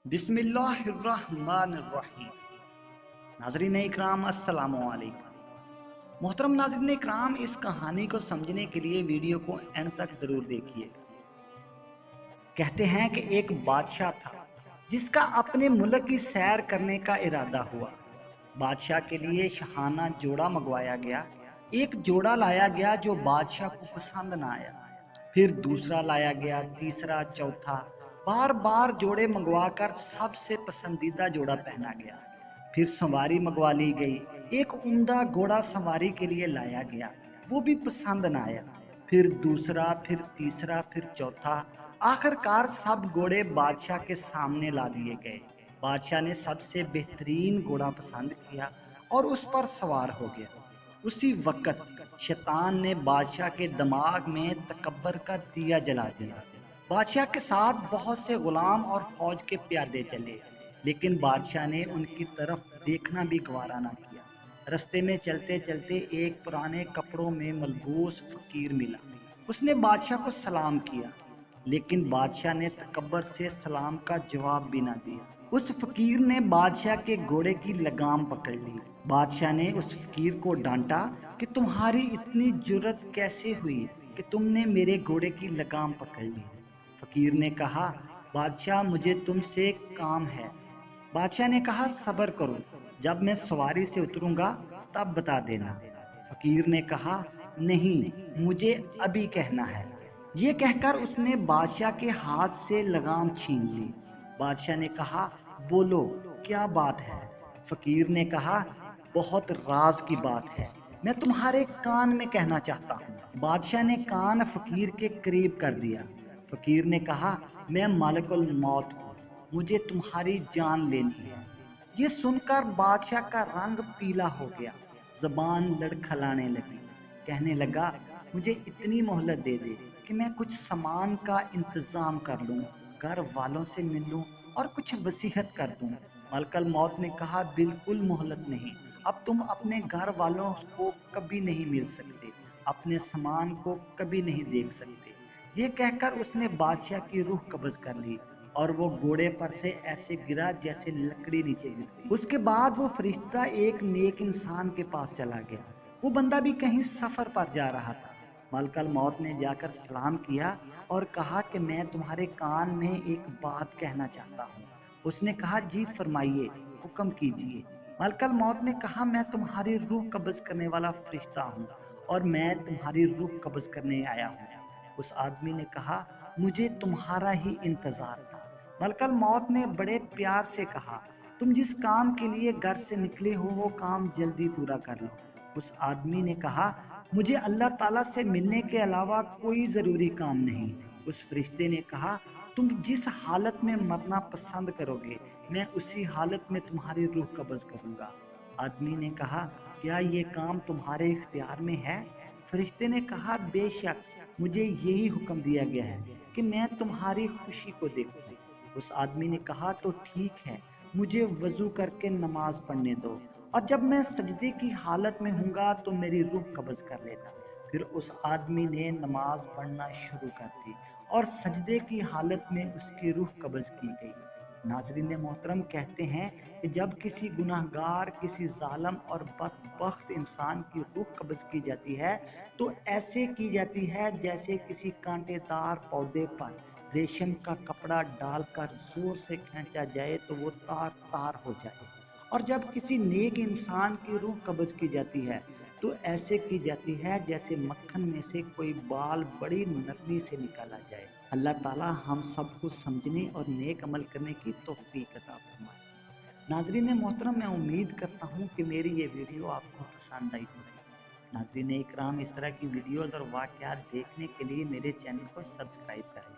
बिस्मिल्लाहिर्रहमानिर्रहीम। नाज़रीन इकराम अस्सलाम वालेकुम। मोहतरम नाज़रीन इकराम, इस कहानी को समझने के लिए वीडियो को एंड तक ज़रूर देखिएगा। कहते हैं कि एक बादशाह था जिसका अपने मुल्क की सैर करने का इरादा हुआ। बादशाह के लिए शाहाना जोड़ा मंगवाया गया। एक जोड़ा लाया गया जो बादशाह को पसंद ना आया। फिर दूसरा लाया गया, तीसरा, चौथा। बार बार जोड़े मंगवाकर सबसे पसंदीदा जोड़ा पहना गया। फिर सवारी मंगवा ली गई। एक उम्दा घोड़ा सवारी के लिए लाया गया, वो भी पसंद ना आया। फिर दूसरा, फिर तीसरा, फिर चौथा। आखिरकार सब घोड़े बादशाह के सामने ला दिए गए। बादशाह ने सबसे बेहतरीन घोड़ा पसंद किया और उस पर सवार हो गया। उसी वक्त शैतान ने बादशाह के दिमाग में तकब्बर का दिया जला दिया। बादशाह के साथ बहुत से गुलाम और फौज के प्यादे चले, लेकिन बादशाह ने उनकी तरफ देखना भी गवारा ना किया। रस्ते में चलते चलते एक पुराने कपड़ों में मलबूस फकीर मिला। उसने बादशाह को सलाम किया, लेकिन बादशाह ने तकब्बर से सलाम का जवाब भी ना दिया। उस फकीर ने बादशाह के घोड़े की लगाम पकड़ ली। बादशाह ने उस फकीर को डांटा कि तुम्हारी इतनी जुर्रत कैसे हुई कि तुमने मेरे घोड़े की लगाम पकड़ ली। फकीर ने कहा, बादशाह मुझे तुमसे काम है। बादशाह ने कहा, सब्र करो, जब मैं सवारी से उतरूंगा तब बता देना। फकीर ने कहा, नहीं, मुझे अभी कहना है। ये कहकर उसने बादशाह के हाथ से लगाम छीन ली। बादशाह ने कहा, बोलो, क्या बात है? फकीर ने कहा, बहुत राज की बात है, मैं तुम्हारे कान में कहना चाहता हूँ। बादशाह ने कान फकीर के करीब कर दिया। फकीर ने कहा, मैं मालिकुल मौत हूँ, मुझे तुम्हारी जान लेनी है। ये सुनकर बादशाह का रंग पीला हो गया, जबान लड़खड़ाने लगी। कहने लगा, मुझे इतनी मोहलत दे दे कि मैं कुछ सामान का इंतजाम कर लूं, घर वालों से मिल लूं और कुछ वसीयत कर दूं। मलकल मौत ने कहा, बिल्कुल मोहलत नहीं, अब तुम अपने घर वालों को कभी नहीं मिल सकते, अपने सामान को कभी नहीं देख सकते। ये कहकर उसने बादशाह की रूह कब्ज कर ली और वो घोड़े पर से ऐसे गिरा जैसे लकड़ी नीचे गिरती। उसके बाद वो फरिश्ता एक नेक इंसान के पास चला गया। वो बंदा भी कहीं सफर पर जा रहा था। मलकल मौत ने जाकर सलाम किया और कहा कि मैं तुम्हारे कान में एक बात कहना चाहता हूँ। उसने कहा, जी फरमाइए, हुक्म कीजिए। मलकल मौत ने कहा, मैं तुम्हारी रूह कब्ज करने वाला फरिश्ता हूँ और मैं तुम्हारी रूह कब्ज करने आया हूँ। उस आदमी ने कहा, मुझे तुम्हारा ही इंतजार था। मलकल मौत ने बड़े प्यार से कहा, तुम जिस काम के लिए घर से निकले हो वो काम जल्दी पूरा कर लो। उस आदमी ने कहा, मुझे अल्लाह ताला से मिलने के अलावा कोई ज़रूरी काम नहीं। उस फरिश्ते ने कहा, तुम जिस हालत में मरना पसंद करोगे मैं उसी हालत में तुम्हारी रूह कब्ज करूंगा। आदमी ने कहा, क्या ये काम तुम्हारे इख्तियार में है? फरिश्ते ने कहा, बेशक, मुझे यही हुक्म दिया गया है कि मैं तुम्हारी खुशी को देखूं। उस आदमी ने कहा, तो ठीक है, मुझे वजू करके नमाज पढ़ने दो और जब मैं सजदे की हालत में हूँगा तो मेरी रूह कब्ज कर लेना। फिर उस आदमी ने नमाज पढ़ना शुरू कर दी और सजदे की हालत में उसकी रूह कब्ज की गई। नाजरीन मोहतरम, कहते हैं कि जब किसी गुनाहगार, किसी जालिम और बदबख्त इंसान की रूह कब्ज की जाती है तो ऐसे की जाती है जैसे किसी कांटेदार पौधे पर रेशम का कपड़ा डालकर जोर से खींचा जाए तो वो तार तार हो जाए। और जब किसी नेक इंसान की रूह कब्ज की जाती है तो ऐसे की जाती है जैसे मक्खन में से कोई बाल बड़ी नरमी से निकाला जाए। अल्लाह ताला हम सबको समझने और नेक अमल करने की तौफीक अता फरमाए। नाजरीन मोहतरम, मैं उम्मीद करता हूँ कि मेरी ये वीडियो आपको पसंद आई होगी। नाजरीन इकराम, इस तरह की वीडियोज़ और वाक़यात देखने के लिए मेरे चैनल को सब्सक्राइब करें।